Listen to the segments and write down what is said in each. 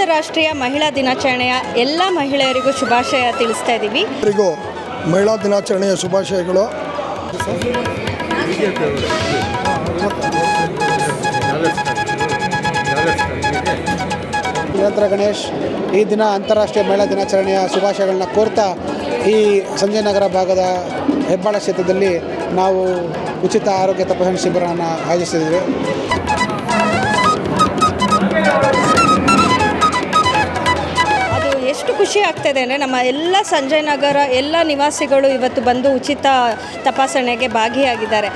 ಅಂತಾರಾಷ್ಟ್ರೀಯ ಮಹಿಳಾ ದಿನಾಚರಣೆಯ ಎಲ್ಲ ಮಹಿಳೆಯರಿಗೂ ಶುಭಾಶಯ ತಿಳಿಸ್ತಾ ಇದ್ದೀವಿ. ಎಲ್ಲರಿಗೂ ಮಹಿಳಾ ದಿನಾಚರಣೆಯ ಶುಭಾಶಯಗಳು. ನಿರಂತರ ಗಣೇಶ್ ಈ ದಿನ ಅಂತಾರಾಷ್ಟ್ರೀಯ ಮಹಿಳಾ ದಿನಾಚರಣೆಯ ಶುಭಾಶಯಗಳನ್ನ ಕೋರ್ತಾ ಈ ಸಂಜಯ್ ನಗರ ಭಾಗದ ಹೆಬ್ಬಾಳ ಕ್ಷೇತ್ರದಲ್ಲಿ ನಾವು ಉಚಿತ ಆರೋಗ್ಯ ತಪಾಸಣೆ ಶಿಬಿರವನ್ನು ಆಯೋಜಿಸಿದ್ವಿ. ಅದು ಎಷ್ಟು ಖುಷಿ ಆಗ್ತದೆ ಅಂದರೆ ನಮ್ಮ ಎಲ್ಲ ಸಂಜಯ್ ನಗರ ಎಲ್ಲ ನಿವಾಸಿಗಳು ಇವತ್ತು ಬಂದು ಉಚಿತ ತಪಾಸಣೆಗೆ ಭಾಗಿಯಾಗಿದ್ದಾರೆ.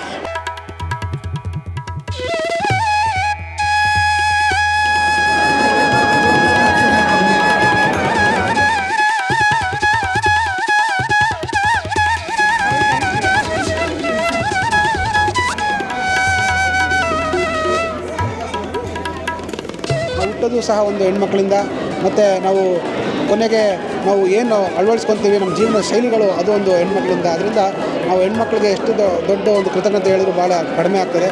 ಹುಟ್ಟೋದು ಸಹ ಒಂದು ಹೆಣ್ಮಕ್ಳಿಂದ, ಮತ್ತು ನಾವು ಕೊನೆಗೆ ನಾವು ಏನು ಅಳವಡಿಸ್ಕೊತೀವಿ ನಮ್ಮ ಜೀವನ ಶೈಲಿಗಳು ಅದು ಒಂದು ಹೆಣ್ಮಕ್ಳಿಂದ. ಅದರಿಂದ ನಾವು ಹೆಣ್ಮಕ್ಳಿಗೆ ಎಷ್ಟು ದೊಡ್ಡ ಒಂದು ಕೃತಜ್ಞತೆ ಹೇಳಿದ್ರು ಭಾಳ ಕಡಿಮೆ ಆಗ್ತದೆ.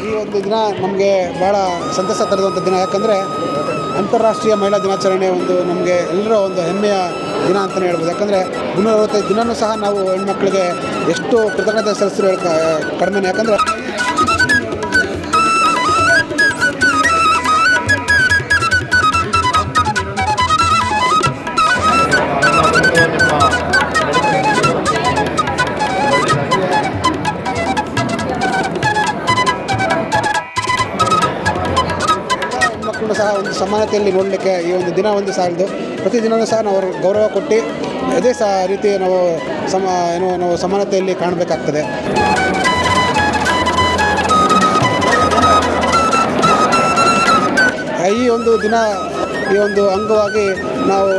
ಈ ಒಂದು ದಿನ ನಮಗೆ ಭಾಳ ಸಂತಸ ತರುವಂಥ ದಿನ. ಯಾಕಂದರೆ ಅಂತಾರಾಷ್ಟ್ರೀಯ ಮಹಿಳಾ ದಿನಾಚರಣೆ ಒಂದು ನಮಗೆ ಎಲ್ಲರ ಒಂದು ಹೆಮ್ಮೆಯ ದಿನ ಅಂತಲೇ ಹೇಳ್ಬೋದು. ಯಾಕಂದರೆ 365 ದಿನವೂ ಸಹ ನಾವು ಹೆಣ್ಮಕ್ಳಿಗೆ ಎಷ್ಟು ಕೃತಜ್ಞತೆ ಸಲ್ಲಿಸಿದ್ರು ಕಡಿಮೆನೇ. ಯಾಕಂದರೆ ಸಹ ಒಂದು ಸಮಾನತೆಯಲ್ಲಿ ನೋಡಲಿಕ್ಕೆ ಈ ಒಂದು ದಿನ ಒಂದು ಸಾಲದು. ಪ್ರತಿದಿನವೂ ಸಹ ನಾವು ಅವ್ರಿಗೆ ಗೌರವ ಕೊಟ್ಟು ಅದೇ ರೀತಿ ನಾವು ನಾವು ಸಮಾನತೆಯಲ್ಲಿ ಕಾಣಬೇಕಾಗ್ತದೆ. ಈ ಒಂದು ದಿನ ಈ ಒಂದು ಅಂಗವಾಗಿ ನಾವು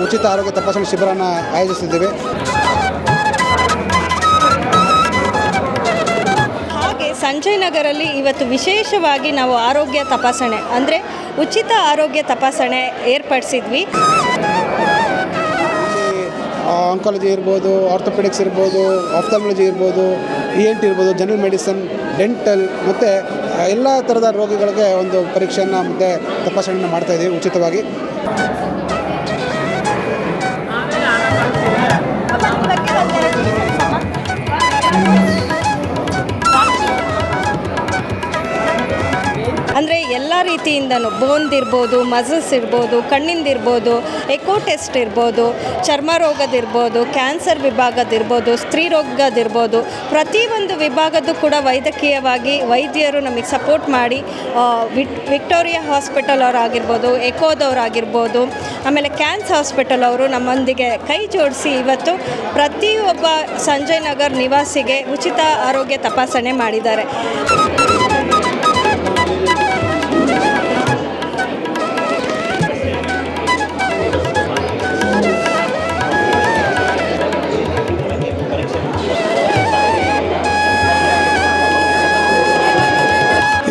ಉಚಿತ ಆರೋಗ್ಯ ತಪಾಸಣೆ ಶಿಬಿರನ ಆಯೋಜಿಸಿದ್ದೇವೆ. ಸಂಜಯ್ ನಗರಲ್ಲಿ ಇವತ್ತು ವಿಶೇಷವಾಗಿ ನಾವು ಆರೋಗ್ಯ ತಪಾಸಣೆ ಅಂದರೆ ಉಚಿತ ಆರೋಗ್ಯ ತಪಾಸಣೆ ಏರ್ಪಡಿಸಿದ್ವಿ. ಆಂಕಾಲಜಿ ಇರ್ಬೋದು, ಆರ್ಥೋಪೆಡಿಕ್ಸ್ ಇರ್ಬೋದು, ಆಫ್ಥಾಲ್ಮಾಲಜಿ ಇರ್ಬೋದು, ENT ಇರ್ಬೋದು, ಜನರಲ್ ಮೆಡಿಸಿನ್, ಡೆಂಟಲ್ ಮತ್ತು ಎಲ್ಲ ಥರದ ರೋಗಿಗಳಿಗೆ ಒಂದು ಪರೀಕ್ಷೆಯನ್ನು ಮತ್ತು ತಪಾಸಣೆಯನ್ನು ಮಾಡ್ತಾಯಿದ್ದೀವಿ ಉಚಿತವಾಗಿ. ಅಂದರೆ ಎಲ್ಲ ರೀತಿಯಿಂದನೂ ಬೋನ್ದಿರ್ಬೋದು, ಮಸಲ್ಸ್ ಇರ್ಬೋದು, ಕಣ್ಣಿಂದಿರ್ಬೋದು, ಎಕೋ ಟೆಸ್ಟ್ ಇರ್ಬೋದು, ಚರ್ಮ ರೋಗದಿರ್ಬೋದು, ಕ್ಯಾನ್ಸರ್ ವಿಭಾಗದಿರ್ಬೋದು, ಸ್ತ್ರೀ ರೋಗದಿರ್ಬೋದು, ಪ್ರತಿಯೊಂದು ವಿಭಾಗದ್ದು ಕೂಡ ವೈದ್ಯಕೀಯವಾಗಿ ವೈದ್ಯರು ನಮಗೆ ಸಪೋರ್ಟ್ ಮಾಡಿ ವಿಕ್ಟೋರಿಯಾ ಹಾಸ್ಪಿಟಲ್ ಅವರಾಗಿರ್ಬೋದು, ಎಕೋದವರಾಗಿರ್ಬೋದು, ಆಮೇಲೆ ಕ್ಯಾನ್ಸರ್ ಹಾಸ್ಪಿಟಲ್ ಅವರು ನಮ್ಮೊಂದಿಗೆ ಕೈ ಜೋಡಿಸಿ ಇವತ್ತು ಪ್ರತಿಯೊಬ್ಬ ಸಂಜಯ್ ನಗರ್ ನಿವಾಸಿಗೆ ಉಚಿತ ಆರೋಗ್ಯ ತಪಾಸಣೆ ಮಾಡಿದ್ದಾರೆ.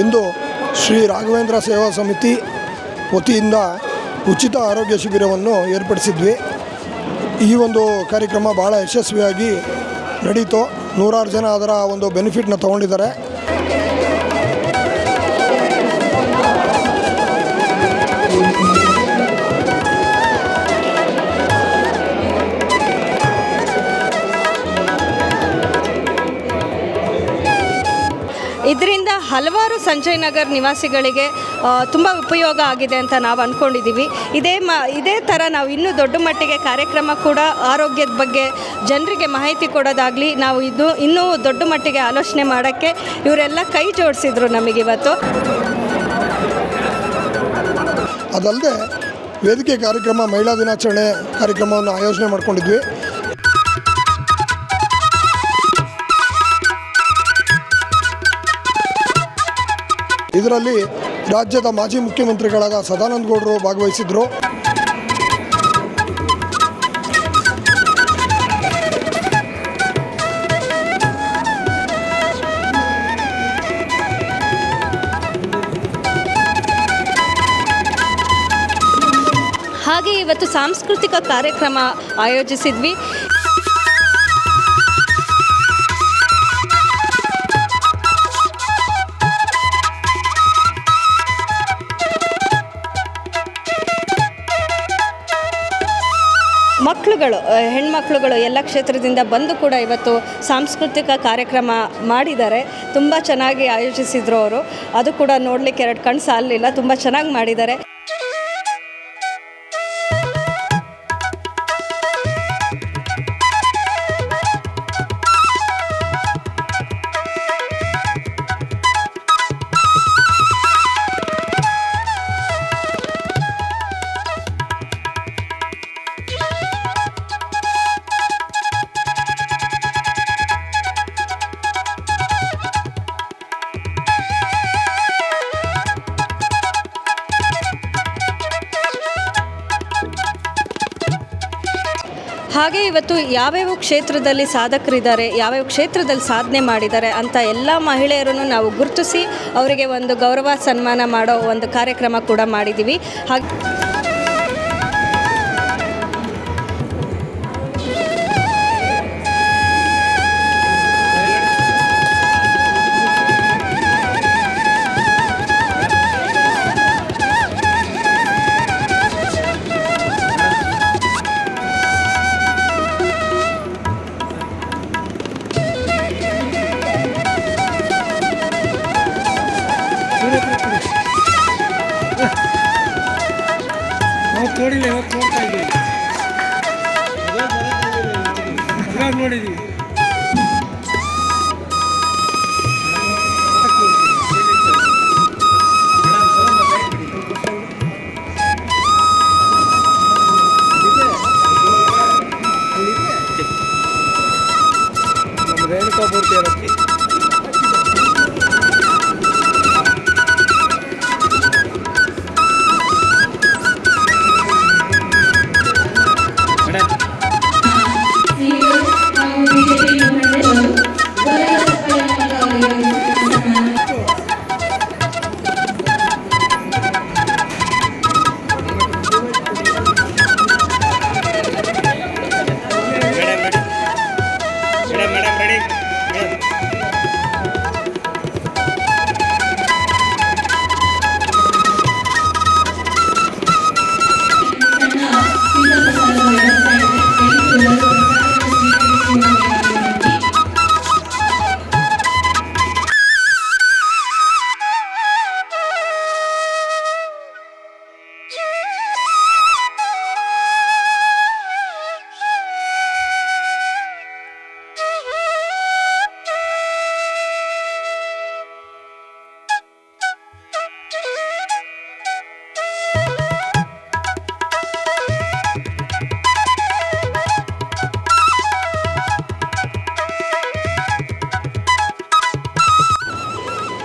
ಇಂದು ಶ್ರೀ ರಾಘವೇಂದ್ರ ಸೇವಾ ಸಮಿತಿ ವತಿಯಿಂದ ಉಚಿತ ಆರೋಗ್ಯ ಶಿಬಿರವನ್ನು ಏರ್ಪಡಿಸಿದ್ವಿ. ಈ ಒಂದು ಕಾರ್ಯಕ್ರಮ ಭಾಳ ಯಶಸ್ವಿಯಾಗಿ ನಡೀತು. 100 ಜನ ಅದರ ಒಂದು ಬೆನಿಫಿಟ್ನ ತಗೊಂಡಿದ್ದಾರೆ. ಇದರಿಂದ ಹಲವಾರು ಸಂಜಯ್ ನಗರ್ ನಿವಾಸಿಗಳಿಗೆ ತುಂಬ ಉಪಯೋಗ ಆಗಿದೆ ಅಂತ ನಾವು ಅಂದ್ಕೊಂಡಿದ್ದೀವಿ. ಇದೇ ಥರ ನಾವು ಇನ್ನೂ ದೊಡ್ಡ ಮಟ್ಟಿಗೆ ಕಾರ್ಯಕ್ರಮ ಕೂಡ ಆರೋಗ್ಯದ ಬಗ್ಗೆ ಜನರಿಗೆ ಮಾಹಿತಿ ಕೊಡೋದಾಗಲಿ ನಾವು ಇನ್ನೂ ದೊಡ್ಡ ಮಟ್ಟಿಗೆ ಆಲೋಚನೆ ಮಾಡೋಕ್ಕೆ ಇವರೆಲ್ಲ ಕೈ ಜೋಡಿಸಿದ್ರು ನಮಗಿವತ್ತು. ಅದಲ್ಲದೆ ವೇದಿಕೆ ಕಾರ್ಯಕ್ರಮ ಮಹಿಳಾ ದಿನಾಚರಣೆ ಕಾರ್ಯಕ್ರಮವನ್ನು ಆಯೋಜನೆ ಮಾಡ್ಕೊಂಡಿದ್ವಿ. ಇದರಲ್ಲಿ ರಾಜ್ಯದ ಮಾಜಿ ಮುಖ್ಯಮಂತ್ರಿಗಳಾದ ಸದಾನಂದ ಗೌಡರು ಭಾಗವಹಿಸಿದ್ರು. ಹಾಗೆ ಇವತ್ತು ಸಾಂಸ್ಕೃತಿಕ ಕಾರ್ಯಕ್ರಮ ಆಯೋಜಿಸಿದ್ವಿ. ಮಕ್ಕಳುಗಳು ಹೆಣ್ಮಕ್ಳುಗಳು ಎಲ್ಲ ಕ್ಷೇತ್ರದಿಂದ ಬಂದು ಕೂಡ ಇವತ್ತು ಸಾಂಸ್ಕೃತಿಕ ಕಾರ್ಯಕ್ರಮ ಮಾಡಿದ್ದಾರೆ. ತುಂಬ ಚೆನ್ನಾಗಿ ಆಯೋಜಿಸಿದ್ರು ಅವರು. ಅದು ಕೂಡ ನೋಡಲಿಕ್ಕೆ 2 ಕಣ್ಣು ಸಾಲಲಿಲ್ಲ, ತುಂಬ ಚೆನ್ನಾಗಿ ಮಾಡಿದ್ದಾರೆ. ಹಾಗೆ ಇವತ್ತು ಯಾವ್ಯಾವ ಕ್ಷೇತ್ರದಲ್ಲಿ ಸಾಧಕರಿದ್ದಾರೆ, ಯಾವ್ಯಾವ ಕ್ಷೇತ್ರದಲ್ಲಿ ಸಾಧನೆ ಮಾಡಿದ್ದಾರೆ ಅಂತ ಎಲ್ಲ ಮಹಿಳೆಯರನ್ನು ನಾವು ಗುರುತಿಸಿ ಅವರಿಗೆ ಒಂದು ಗೌರವ ಸನ್ಮಾನ ಮಾಡೋ ಒಂದು ಕಾರ್ಯಕ್ರಮ ಕೂಡ ಮಾಡಿದ್ದೀವಿ. ಹಾಗೆ ನೋಡಿಲ್ಲ, ಇವತ್ತು ನೋಡ್ತಾ ಇದ್ದೀವಿ, ಇವಾಗ ನೋಡಿದ್ದೀವಿ. ನಮ್ಮ ರೇಣುಕಾ ಮೂರ್ತಿ ಅವರಕ್ಕೆ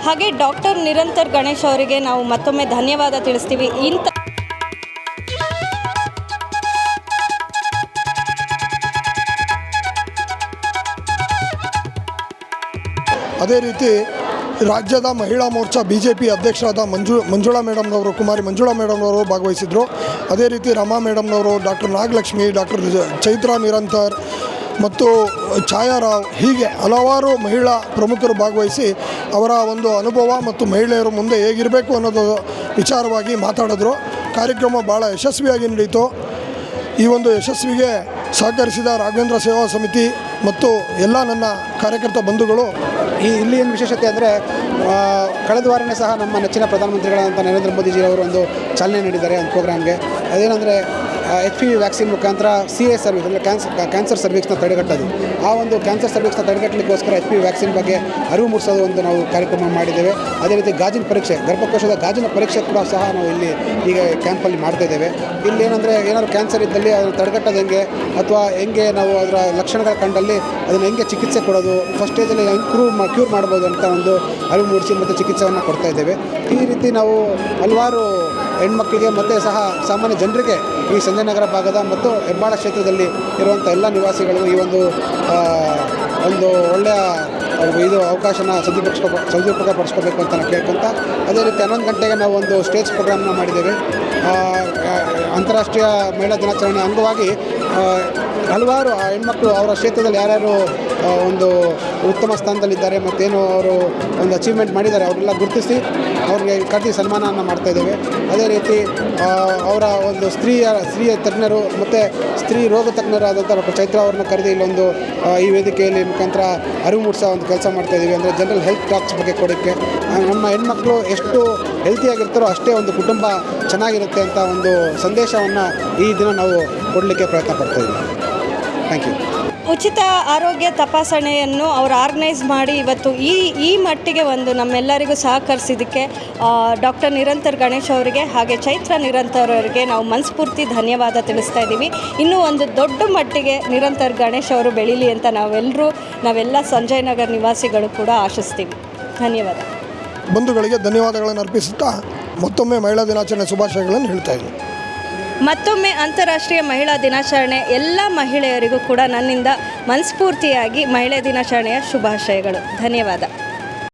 ಹಾಗೆ ಡಾಕ್ಟರ್ ನಿರಂತರ್ ಗಣೇಶ್ ಅವರಿಗೆ ನಾವು ಮತ್ತೊಮ್ಮೆ ಧನ್ಯವಾದ ತಿಳಿಸ್ತೀವಿ. ಅದೇ ರೀತಿ ರಾಜ್ಯದ ಮಹಿಳಾ ಮೋರ್ಚಾ BJP ಅಧ್ಯಕ್ಷರಾದ ಮಂಜುಳಾ ಮೇಡಮ್ನವರು, ಕುಮಾರಿ ಮಂಜುಳಾ ಮೇಡಮ್ನವರು ಭಾಗವಹಿಸಿದರು. ಅದೇ ರೀತಿ ರಮಾ ಮೇಡಮ್ನವರು, ಡಾಕ್ಟರ್ ನಾಗಲಕ್ಷ್ಮಿ, ಡಾಕ್ಟರ್ ಚೈತ್ರಾ ನಿರಂತರ್ ಮತ್ತು ಛಾಯಾರಾವ್, ಹೀಗೆ ಹಲವಾರು ಮಹಿಳಾ ಪ್ರಮುಖರು ಭಾಗವಹಿಸಿ ಅವರ ಒಂದು ಅನುಭವ ಮತ್ತು ಮಹಿಳೆಯರು ಮುಂದೆ ಹೇಗಿರಬೇಕು ಅನ್ನೋದು ವಿಚಾರವಾಗಿ ಮಾತಾಡಿದ್ರು. ಕಾರ್ಯಕ್ರಮ ಭಾಳ ಯಶಸ್ವಿಯಾಗಿ ನಡೆಯಿತು. ಈ ಒಂದು ಯಶಸ್ವಿಗೆ ಸಹಕರಿಸಿದ ರಾಘವೇಂದ್ರ ಸೇವಾ ಸಮಿತಿ ಮತ್ತು ಎಲ್ಲ ನನ್ನ ಕಾರ್ಯಕರ್ತ ಬಂಧುಗಳು. ಇಲ್ಲಿ ಏನು ವಿಶೇಷತೆ ಅಂದರೆ ಕಳೆದ ವಾರನೇ ಸಹ ನಮ್ಮ ನೆಚ್ಚಿನ ಪ್ರಧಾನಮಂತ್ರಿಗಳಾದಂಥ ನರೇಂದ್ರ ಮೋದಿಜಿಯವರು ಒಂದು ಚಾಲನೆ ನೀಡಿದ್ದಾರೆ ಒಂದು ಪ್ರೋಗ್ರಾಮ್ಗೆ. ಅದೇನೆಂದರೆ HPV ವ್ಯಾಕ್ಸಿನ್ ಮುಖಾಂತರ CA ಸರ್ವಿಸ್ ಅಂದರೆ ಕ್ಯಾನ್ಸರ್ ಸರ್ವಿಸ್ನ ತಡೆಗಟ್ಟೋದು. ಆ ಒಂದು ಕ್ಯಾನ್ಸರ್ ಸರ್ವಿಸ್ನ ತಡೆಗಟ್ಟಲಿಕ್ಕೋಸ್ಕರ HPV ವ್ಯಾಕ್ಸಿನ್ ಬಗ್ಗೆ ಅರಿವು ಮೂಡಿಸೋದು ಒಂದು ನಾವು ಕಾರ್ಯಕ್ರಮ ಮಾಡಿದ್ದೇವೆ. ಅದೇ ರೀತಿ ಗಾಜಿನ ಪರೀಕ್ಷೆ, ಗರ್ಭಕೋಶದ ಗಾಜಿನ ಪರೀಕ್ಷೆ ಕೂಡ ಸಹ ನಾವು ಇಲ್ಲಿ ಈಗ ಕ್ಯಾಂಪಲ್ಲಿ ಮಾಡ್ತಾಯಿದ್ದೇವೆ. ಇಲ್ಲಿ ಏನಂದರೆ ಏನಾದರೂ ಕ್ಯಾನ್ಸರ್ ಇದ್ದಲ್ಲಿ ಅದನ್ನು ತಡೆಗಟ್ಟೋದು ಹೆಂಗೆ, ಅಥವಾ ಹೆಂಗೆ ನಾವು ಅದರ ಲಕ್ಷಣಗಳ ಕಂಡಲ್ಲಿ ಅದನ್ನು ಹೆಂಗೆ ಚಿಕಿತ್ಸೆ ಕೊಡೋದು, ಫಸ್ಟ್ ಸ್ಟೇಜಲ್ಲಿ ಹೆಂಗೆ ಕ್ಯೂರ್ ಮಾಡ್ಬೋದು ಅಂತ ಒಂದು ಅರಿವು ಮೂಡಿಸಿ ಮತ್ತು ಚಿಕಿತ್ಸೆಯನ್ನು ಕೊಡ್ತಾಯಿದ್ದೇವೆ. ಈ ರೀತಿ ನಾವು ಹಲವಾರು ಹೆಣ್ಮಕ್ಳಿಗೆ ಮತ್ತು ಸಹ ಸಾಮಾನ್ಯ ಜನರಿಗೆ ಈ ಸಂಜಯನಗರ ಭಾಗದ ಮತ್ತು ಹೆಬ್ಬಾಳ ಕ್ಷೇತ್ರದಲ್ಲಿ ಇರುವಂಥ ಎಲ್ಲ ನಿವಾಸಿಗಳಿಗೂ ಈ ಒಂದು ಒಳ್ಳೆಯ ಅವಕಾಶನ ಸದುಪಯೋಗ ಪಡಿಸ್ಕೋಬೇಕು ಅಂತ ನಾವು ಕೇಳ್ಕೊತ, ಅದೇ ರೀತಿ 11 ಗಂಟೆಗೆ ನಾವು ಒಂದು ಸ್ಟೇಜ್ ಪ್ರೋಗ್ರಾಮ್ನ ಮಾಡಿದ್ದೇವೆ. ಅಂತಾರಾಷ್ಟ್ರೀಯ ಮಹಿಳಾ ದಿನಾಚರಣೆ ಅಂಗವಾಗಿ ಹಲವಾರು ಆ ಹೆಣ್ಮಕ್ಳು ಅವರ ಕ್ಷೇತ್ರದಲ್ಲಿ ಯಾರ್ಯಾರು ಒಂದು ಉತ್ತಮ ಸ್ಥಾನದಲ್ಲಿದ್ದಾರೆ ಮತ್ತೇನು ಅವರು ಒಂದು ಅಚೀವ್ಮೆಂಟ್ ಮಾಡಿದ್ದಾರೆ ಅವರೆಲ್ಲ ಗುರುತಿಸಿ ಅವ್ರಿಗೆ ಕರೆದಿ ಸನ್ಮಾನವನ್ನು ಮಾಡ್ತಾಯಿದ್ದೇವೆ. ಅದೇ ರೀತಿ ಅವರ ಒಂದು ಸ್ತ್ರೀಯ ತಜ್ಞರು ಮತ್ತು ಸ್ತ್ರೀ ರೋಗ ತಜ್ಞರಾದಂಥ ಡಾಕ್ಟರ್ ಚೈತ್ರ ಅವ್ರನ್ನ ಕರೆದಿ ಇಲ್ಲೊಂದು ಈ ವೇದಿಕೆಯಲ್ಲಿ ಮುಖಾಂತರ ಅರಿವು ಮೂಡಿಸೋ ಒಂದು ಕೆಲಸ ಮಾಡ್ತಾಯಿದ್ದೀವಿ. ಅಂದರೆ ಜನರಲ್ ಹೆಲ್ತ್ ಟಾಕ್ಸ್ ಬಗ್ಗೆ ಕೊಡೋಕ್ಕೆ ನಮ್ಮ ಹೆಣ್ಮಕ್ಳು ಎಷ್ಟು ಹೆಲ್ತಿಯಾಗಿರ್ತಾರೋ ಅಷ್ಟೇ ಒಂದು ಕುಟುಂಬ ಚೆನ್ನಾಗಿರುತ್ತೆ ಅಂತ ಒಂದು ಸಂದೇಶವನ್ನು ಈ ದಿನ ನಾವು ಕೊಡಲಿಕ್ಕೆ ಪ್ರಯತ್ನ ಪಡ್ತಾಯಿದ್ದೀವಿ. Thank you. ಉಚಿತ ಆರೋಗ್ಯ ತಪಾಸಣೆಯನ್ನು ಅವರು ಆರ್ಗನೈಸ್ ಮಾಡಿ ಇವತ್ತು ಈ ಮಟ್ಟಿಗೆ ಒಂದು ನಮ್ಮೆಲ್ಲರಿಗೂ ಸಹಕರಿಸಿದ್ದಕ್ಕೆ ಡಾಕ್ಟರ್ ನಿರಂತರ ಗಣೇಶ್ ಅವರಿಗೆ ಹಾಗೆ ಚೈತ್ರ ನಿರಂತರ ಅವರಿಗೆ ನಾವು ಮನಸ್ಫೂರ್ತಿ ಧನ್ಯವಾದ ತಿಳಿಸ್ತಾ ಇದ್ದೀವಿ. ಇನ್ನೂ ಒಂದು ದೊಡ್ಡ ಮಟ್ಟಿಗೆ ನಿರಂತರ ಗಣೇಶ್ ಅವರು ಬೆಳೀಲಿ ಅಂತ ನಾವೆಲ್ಲ ಸಂಜಯ್ ನಗರ್ ನಿವಾಸಿಗಳು ಕೂಡ ಆಶಿಸ್ತೀವಿ. ಧನ್ಯವಾದ. ಬಂಧುಗಳಿಗೆ ಧನ್ಯವಾದಗಳನ್ನು ಅರ್ಪಿಸುತ್ತಾ ಮತ್ತೊಮ್ಮೆ ಮಹಿಳಾ ದಿನಾಚರಣೆ ಶುಭಾಶಯಗಳನ್ನು ಹೇಳ್ತಾ ಇದ್ದೀನಿ. ಮತ್ತೊಮ್ಮೆ ಅಂತಾರಾಷ್ಟ್ರೀಯ ಮಹಿಳಾ ದಿನಾಚರಣೆ ಎಲ್ಲ ಮಹಿಳೆಯರಿಗೂ ಕೂಡ ನನ್ನಿಂದ ಮನಸ್ಫೂರ್ತಿಯಾಗಿ ಮಹಿಳಾ ದಿನಾಚರಣೆಯ ಶುಭಾಶಯಗಳು. ಧನ್ಯವಾದ.